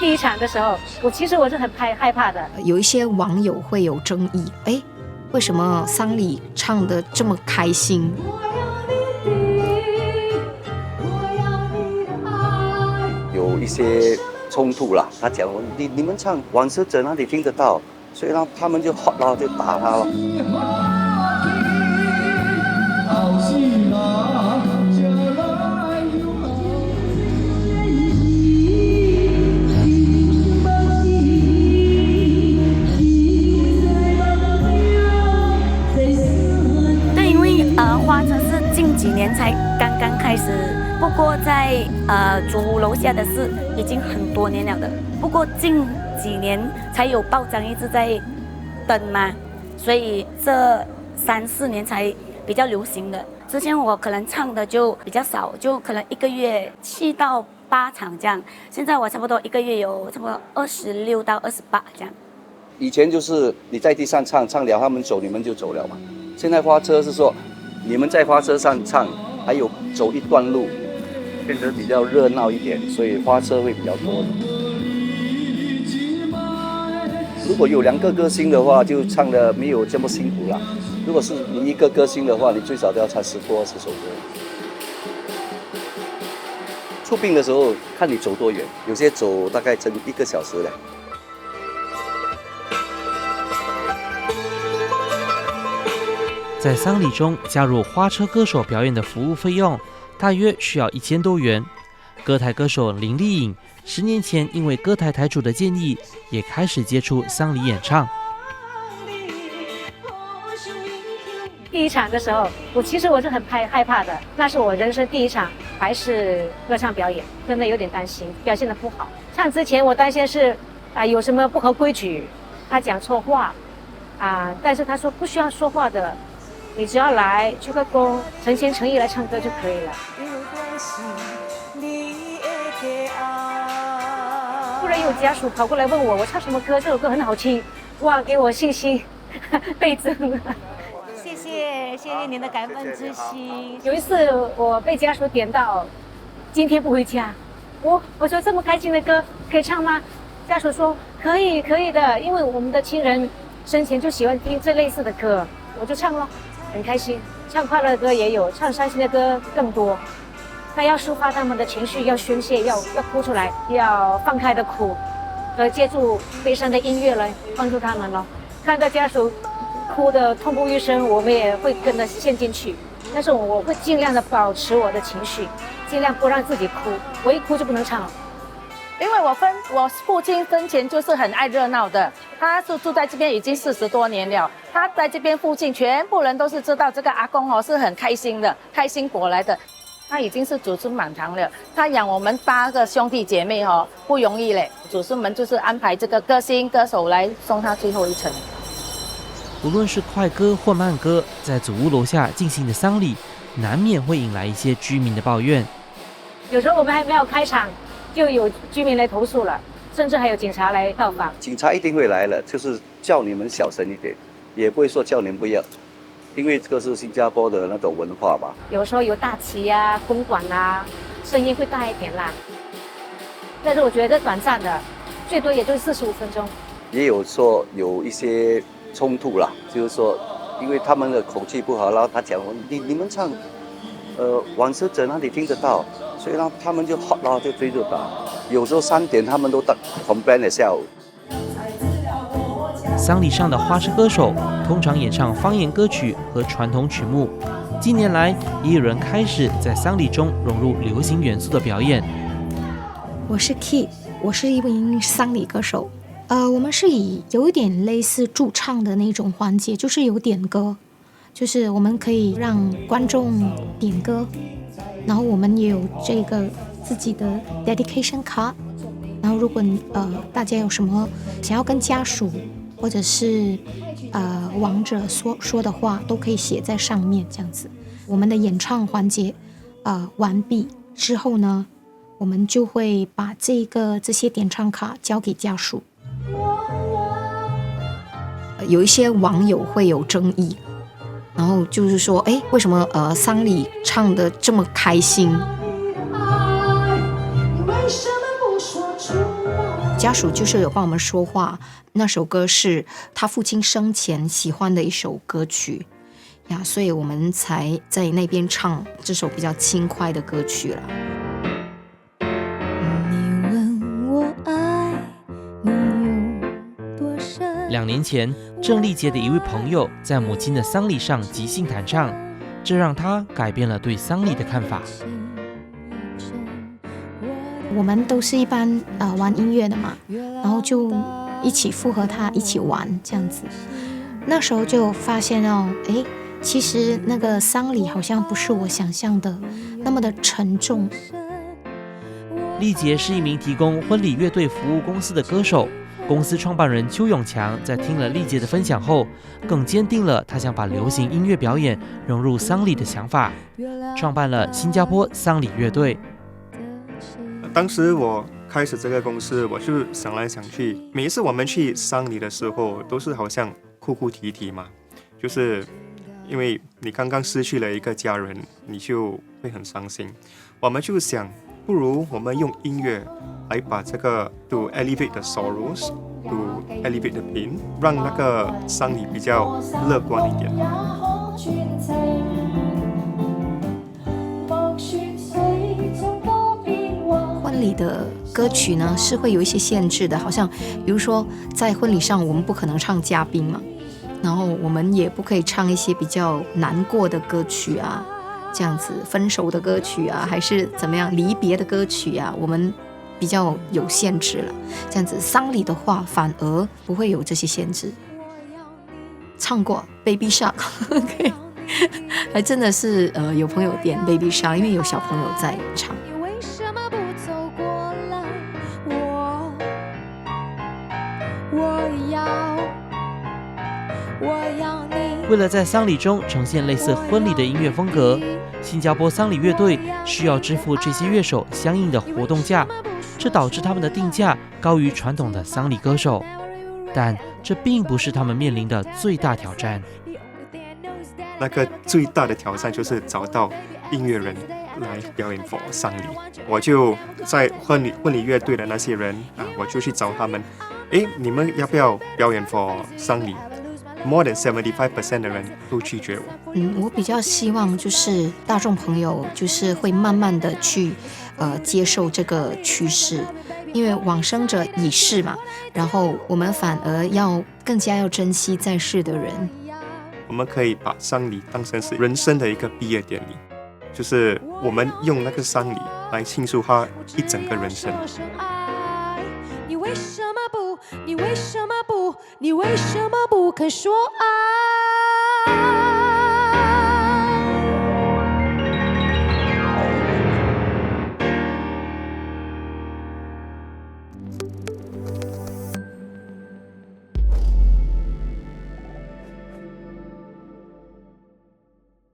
第一场的时候，其实我是很害怕的。有一些网友会有争议，为什么丧礼唱得这么开心？有一些冲突啦，他讲你们唱往生者那里听得到，所以呢他们就好了就打他了。花车是近几年才刚刚开始，不过在祖屋楼下的是已经很多年了的，不过近几年才有报章一直在登嘛，所以这3-4年才比较流行的。之前我可能唱的就比较少，就可能1个月7到8场这样，现在我差不多1个月有差不多26到28这样。以前就是你在地上唱了，他们走你们就走了嘛。现在花车是说你们在花车上唱，还有走一段路，变得比较热闹一点，所以花车会比较多的。如果有2个歌星的话，就唱的没有这么辛苦啦。如果是你1个歌星的话，你最少都要唱10多20首歌。出殡的时候看你走多远，有些走大概整1个小时嘞。在丧礼中加入花车歌手表演的服务费用大约需要1000多元。歌台歌手林丽颖10年前因为歌台台主的建议，也开始接触丧礼演唱。第一场的时候，其实我是很害怕的，那是我人生第一场还是歌唱表演，真的有点担心表现得不好。唱之前我担心是有什么不合规矩，他讲错话但是他说不需要说话的。你只要来鞠个躬，诚心诚意来唱歌就可以了。突然有家属跑过来问我唱什么歌，这首歌很好听，哇，给我信心倍增了。谢谢您的感恩之心。有一次我被家属点到今天不回家，我说这么开心的歌可以唱吗？家属说可以的，因为我们的亲人生前就喜欢听这类似的歌，我就唱了。很开心，唱快乐的歌也有，唱伤心的歌更多。那要抒发他们的情绪，要宣泄，要哭出来，要放开的哭，借助悲伤的音乐来帮助他们咯。看到家属哭得痛不欲生，我们也会跟着陷进去。但是我会尽量的保持我的情绪，尽量不让自己哭。我一哭就不能唱了。因为我父亲生前就是很爱热闹的，他是住在这边已经40多年了。他在这边附近，全部人都是知道这个阿公是很开心的，开心果来的。他已经是祖孙满堂了，他养我们8个兄弟姐妹不容易嘞。祖孙们就是安排这个歌星歌手来送他最后一程。无论是快歌或慢歌，在祖屋楼下进行的丧礼，难免会引来一些居民的抱怨。有时候我们还没有开场，就有居民来投诉了，甚至还有警察来到访。警察一定会来了，就是叫你们小声一点，也不会说叫你们不要，因为这个是新加坡的那种文化吧。有时候有大旗公馆声音会大一点啦。但是我觉得短暂的，最多也就45分钟。也有说有一些冲突啦，就是说，因为他们的口气不好，然后他讲你们唱，往生者那里听得到，所以呢他们就好了就追着打。有时候3点他们都complain的下午。丧礼上的花车歌手通常演唱方言歌曲和传统曲目，近年来也有人开始在丧礼中融入流行元素的表演。我是 Key， 我是一名丧礼歌手。我们是以有一点类似驻唱的那种环节，就是有点歌，就是我们可以让观众点歌，然后我们也有这个自己的 dedication card， 然后如果大家有什么想要跟家属或者是亡者说的话，都可以写在上面，这样子。我们的演唱环节完毕之后呢，我们就会把这些点唱卡交给家属。有一些网友会有争议，然后就是说，为什么丧礼唱得这么开心？家属就是有帮我们说话，那首歌是他父亲生前喜欢的一首歌曲呀，所以我们才在那边唱这首比较轻快的歌曲了。你问我爱你有多深2年前，郑丽杰的一位朋友在母亲的丧礼上即兴弹唱，这让他改变了对丧礼的看法。我们都是一般玩音乐的嘛，然后就一起附和他一起玩这样子。那时候就发现其实那个丧礼好像不是我想象的那么的沉重。丽杰是一名提供婚礼乐队服务公司的歌手，公司创办人邱永强在听了丽杰的分享后，更坚定了他想把流行音乐表演融入丧礼的想法，创办了新加坡丧礼乐队。当时我开始这个公司，我就想来想去，每一次我们去丧礼的时候，都是好像哭哭啼啼嘛，就是因为你刚刚失去了一个家人，你就会很伤心。我们就想，不如我们用音乐来把这个 to elevate the sorrows, to elevate the pain， 让那个丧礼比较乐观一点。婚礼的歌曲呢是会有一些限制的，好像比如说在婚礼上我们不可能唱嘉宾嘛，然后我们也不可以唱一些比较难过的歌曲啊，这样子分手的歌曲啊，还是怎么样离别的歌曲啊，我们比较有限制了。这样子丧礼的话反而不会有这些限制。唱过 Baby Shark 还真的是有朋友点 Baby Shark， 因为有小朋友在唱。为了在丧礼中呈现类似婚礼的音乐风格，新加坡丧礼乐队需要支付这些乐手相应的活动价，这导致他们的定价高于传统的丧礼歌手。但这并不是他们面临的最大挑战。那个最大的挑战就是找到音乐人来表演 for 丧礼。我就在婚礼乐队的那些人我就去找他们，你们要不要表演 for 丧礼？More than 75% 的人都拒绝我。我比较希望就是大众朋友就是会慢慢的去接受这个趋势，因为往生者已逝嘛，然后我们反而更加要珍惜在世的人。我们可以把丧礼当成是人生的一个毕业典礼，就是我们用那个丧礼来庆祝他一整个人生。你为什么不？你为什么不？你为什么不肯说爱？